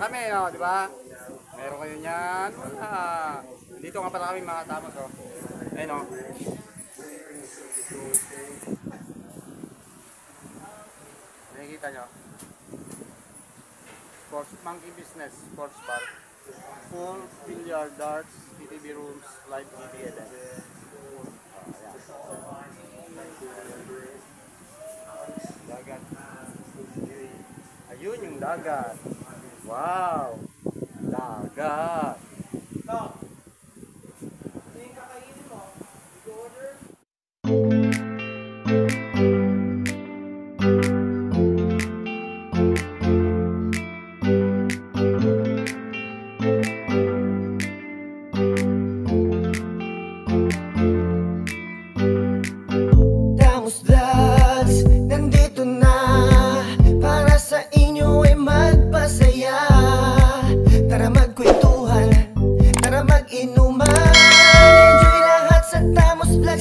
kami, oh, di ba? Meron kayo niyan. Dito nga pala kami mga tamos, oh. Ayun, oh. Nakikita nyo? Sports Monkey Business, Sports Bar. Full billiard, darts, TTV rooms, live TV event. Dagat. Ayun yung dagat. Wow! Dagat!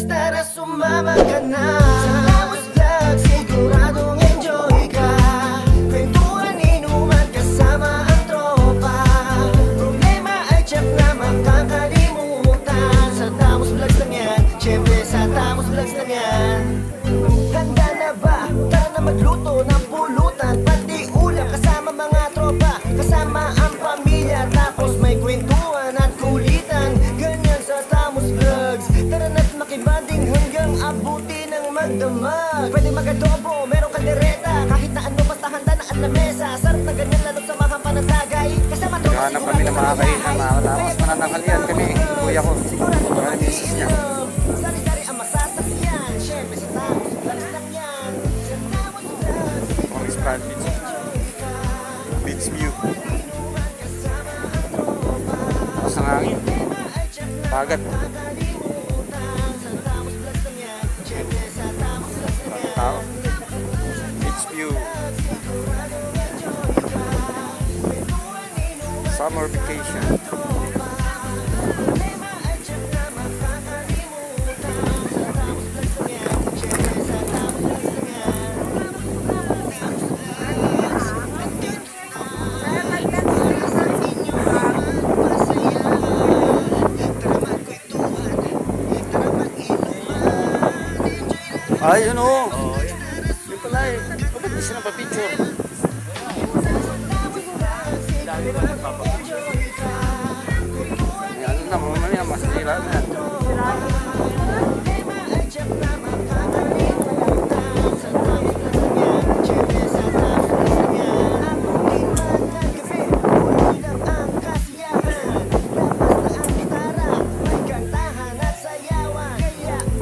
Tara sumama ka na sa Tamos Vlog, siguradong enjoy ka. Kwentuhan, inuman, kasama ang tropa. Problema ay tiyak na makakalimutan. Sa Tamos Vlogs lang yan, syempre sa Tamos Vlogs lang yan. Handa na ba? Tara na magluto ng pulutan, pati ulam kasama mga tropa, kasama ang pamilya. Tapos may kwentuhan at kulitan, ganyan sa Tamos Vlogs. Tara na't makibanding hanggang abuti ng magdamag. Pwede mag-adobo, merong kaldereta, kahit na ano basta handa na at lamesa. Sarap na ganyan lalo sa mga panatagay, kasama tropa sigurado kami ng mga kainan, mga katamos. Mananangalian kami, kuya ko. Mga misis niya. Sari-sari ang masasaksiyan, syempre sa Tamos Vlogs lang yan. Sa Tamos Vlogs, Pongis Brand Beach. Beach view. Tapos ang hangin. Dagat. Tao. Beach view. Summer vacation. Ay, yun o. Yun pala eh. Bakit di siya napapicture? Ano na, mamaya mas nila na.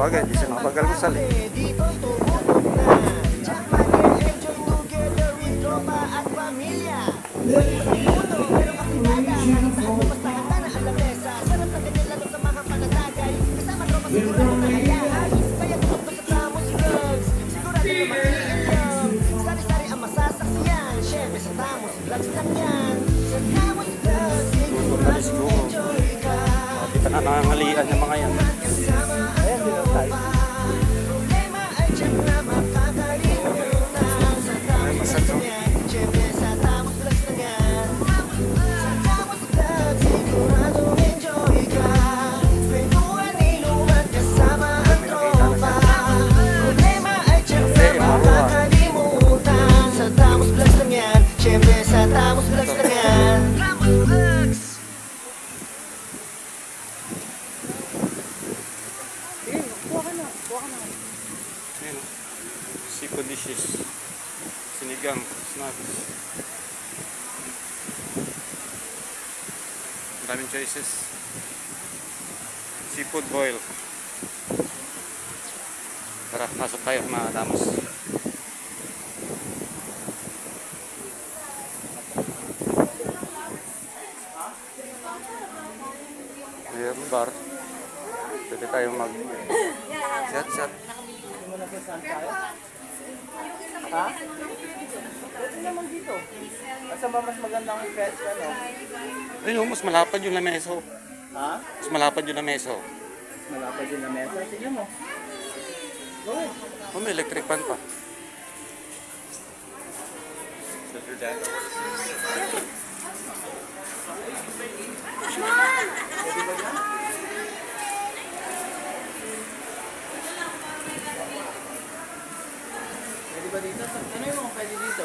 Bagay, di siya nakapagalmusal eh. Kita na nangangalian ng mga yan. Ayan, din ang tayo. Ay, masarap. Seafood dishes, sinigang, snacks. Daming choices. Seafood boil. Tara, pasok tayo mga Tamos. Mayroon bar. Pwede tayo mag chat. Ha? Pwede naman dito. Asa ba mas magandang fest ano? Ayun, mas malapad yung lameso. Ha? Mas malapad yung lameso. Malapad din na mesa. Tingnan mo. Go ahead. Oh, may electric fan pa. Pwede ba dyan? Pwede ba dito? Ano yung mga pwede dito?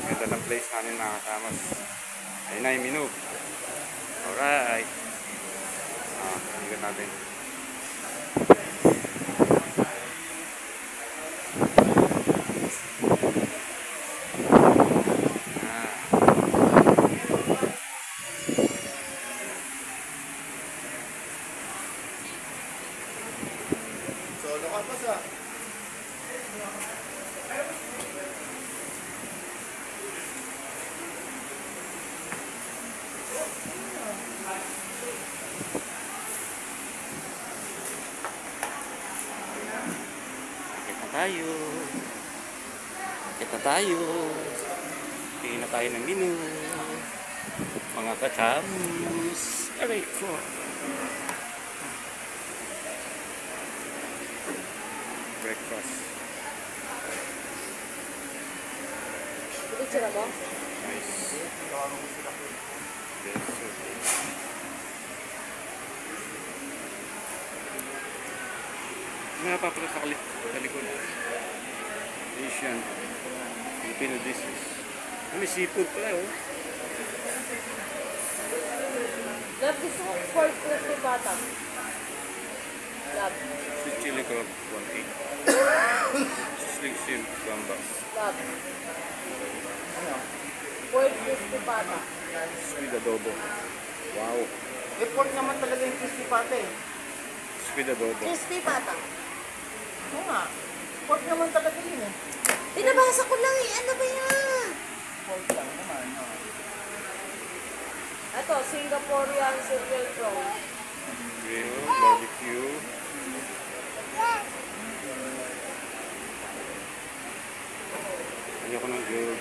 Ganda ng place namin mga kamas. Ayun na yung menu. Alright. Ikot natin. Solo ka pa sa. Kita tayo. Kita tayo. Tingin na tayo ng menu. Mga kachams. Aray ko. Breakfast. Picture mo? Nice. Yes, sir. Nga pa pala sa likod. Asian. Filipino dishes. May seafood pala oh. Love, gusto ko pork crispy bata. Love. Sweet chili crab 1.8. Sling shrimp gambas. Love. Ano? Pork crispy bata. Squid adobo. Wow. Eh, pork naman talaga yung crispy pate. Squid adobo. Crispy bata. Oo nga. Pork naman talaga yun eh. Pinabasa ko lang eh. Ano ba yan? Pork lang naman. Oh. Ito, Singaporean cereal prawn. Grill, barbecue. Ayoko ng grill.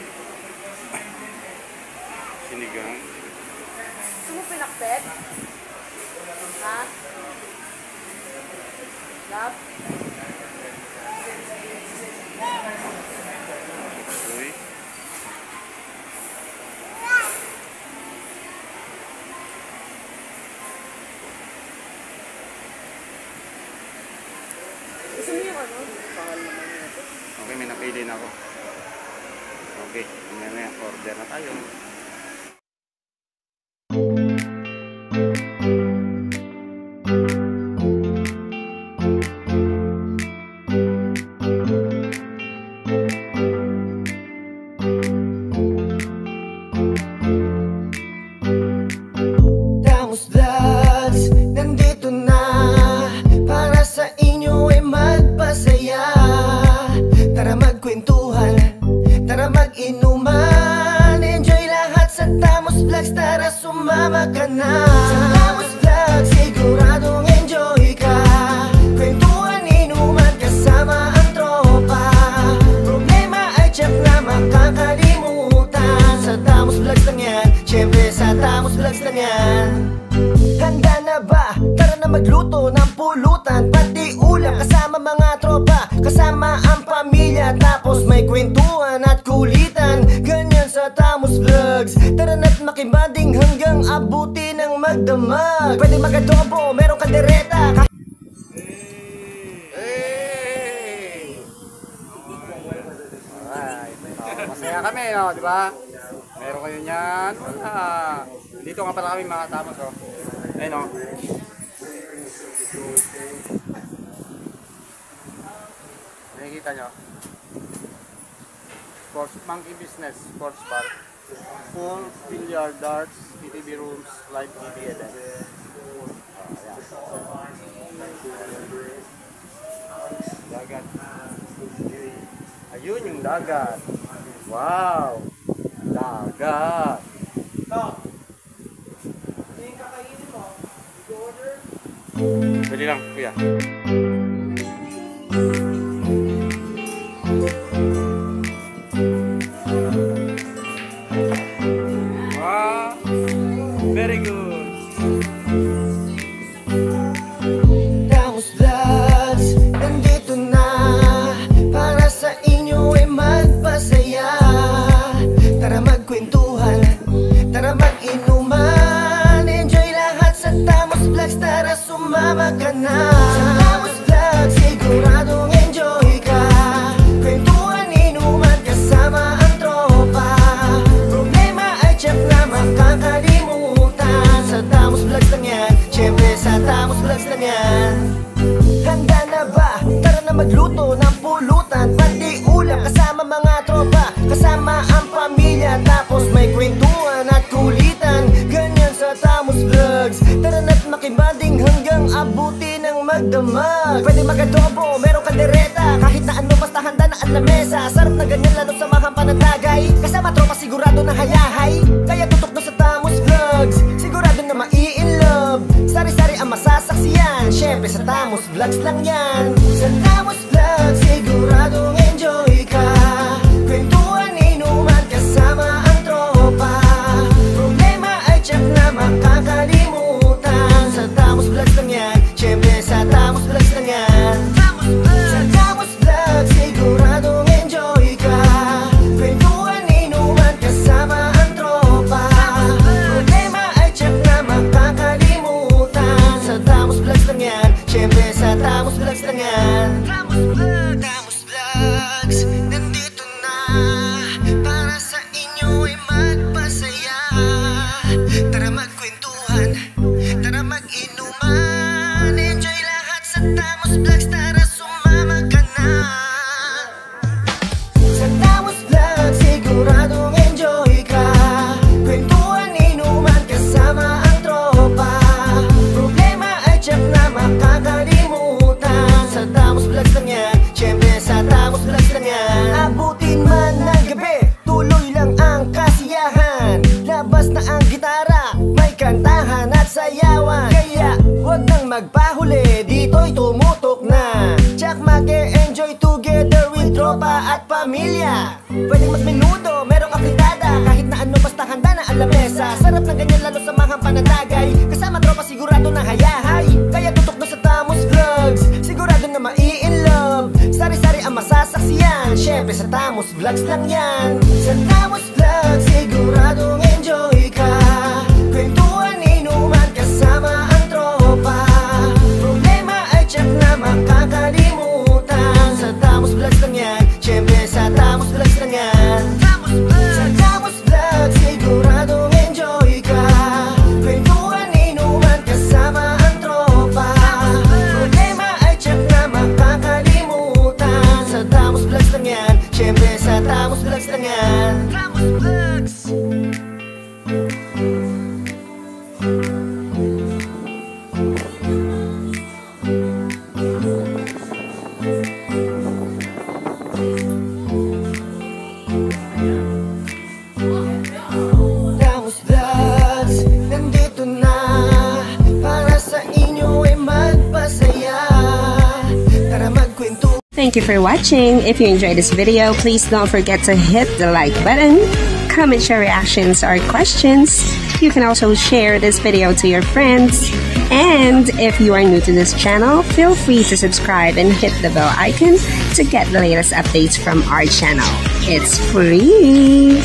Sinigang. Gusto mo pinakpet? Ha? Love? Uy. Gusto mo yung ano? Bakal naman yun. Okay, may napili na ako. Okay, mamaya order na tayo. Damos Vlogs, nandito na para sa inyo ay magpasaya. Tara magkwentuhan, tara mag-inuman. Enjoy lahat sa Damos Vlogs, tara sumama ka na. Sa Damos Vlogs, siguradong enjoy ka. Kwentuhan, inuman, kasama ang tropa. Problema ay tiyak na makakalimutan. Sa Damos Vlogs lang yan, syempre sa Damos Vlogs lang yan. Handa na ba? Tara na magluto ng pulutan, pati ulam kasama mga tropa, kasama ang pamilya. Tapos may kwentuhan at kulitan, ganyan sa Damos Vlogs. Tara na't makibanding hanggang abuti ng magdamag. Pwede magadobo, meron kaldereta. Hey! Alright. Masaya kami, no? Di ba? Meron kayo niyan. Dito nga pala kami mga Damos, oh. Ayun, oh. Nakikita nyo? Sports, monkey business, sports bar. Full billiard, darts, TTV rooms, live TV event. Dagat. Ayun yung dagat. Wow! Dagat! Dali lang, kuya. Wow! Very good! sa Tamos Vlogs lang yan. Handa na ba? Tara na magluto ng pulutan, pati ulam kasama mga tropa, kasama ang pamilya, tapos may kwentuhan at kulitan. Ganyan sa Tamos Vlogs. Tara na't makibanding hanggang abuti ng magdamag. Pwede mag-adobo, merong kaldereta, kahit na ano basta handa na ang lamesa. Sarap na ganyan lalo sa mahang panatagay, kasama tropa sigurado na hayahay. Kaya tutok na sa Tamos Vlogs, sigurado na mai-inlove. Sari-sari ang masasaksiyan, syempre sa Tamos Vlogs lang yan. Sa Tamos Vlogs siguradong enjoy ka, kwentuhan, inuman kasama ang tropa, problema ay tiyak na makakalimutan. Sa Tamos Vlogs lang yan, syempre sa Tamos Vlogs lang yan. Sa Tamos Vlogs siguradong enjoy ka, kwentuhan, inuman kasama ang tropa, problema ay tiyak na makakalimutan. Sa Tamos Vlogs lang yan, syempre sa Tamos Vlogs lang yan. Tamos Vlogs, nandito na para sa inyo ay magpasaya. Tara magkwentuhan, tara mag-inuman, enjoy lahat sa Tamos Vlogs, tara sumama ka na. Sa Tamos Vlogs siguradong enjoy ka, kwentuhan, inuman kasama ang tropa, problema ay tiyak na makakalimutan. Sa Tamos Vlogs lang yan, syempre sa Tamos Vlogs lang yan. Abutin man ng gabi, tuloy lang ang kasiyahan, labas na ang gitara, may kantahan at sayawan. Kaya huwag nang magpahuli, dito'y tumutok na, tsak mag-e-enjoy together with tropa at pamilya. Pwedeng mas menudo, merong apritada, kahit na ano basta handa na ang lamesa. Sarap ng ganyan lalo sa mahang panatagay, kasama tropa sigurado na hayahay. Kaya tutok na sa Tamos Vlogs, sigurado na mai-inlove. Sari-sari ang masasaksiyan, syempre sa Tamos Vlogs lang yan. Sa Tamos Vlogs siguradong enjoy ka, kwentuhan, inuman kasama ang tropa, problema ay tiyak na makakalimutan. Sa Tamos Vlogs lang yan, syempre sa Tamos Vlogs lang yan. Sa Tamos Vlogs siguradong enjoy ka, kwentuhan, inuman kasama ang tropa, problema ay tiyak na makakalimutan. Sa Tamos Vlogs lang yan, syempre sa Tamos Vlogs lang yan. Tamos Vlogs. Tamos Vlogs, nandito na para sa inyo ay magpasaya. Tara magkwento. Thank you for watching. If you enjoyed this video, please don't forget to hit the like button, comment your reactions or questions. You can also share this video to your friends. And if you are new to this channel, feel free to subscribe and hit the bell icon to get the latest updates from our channel. It's free!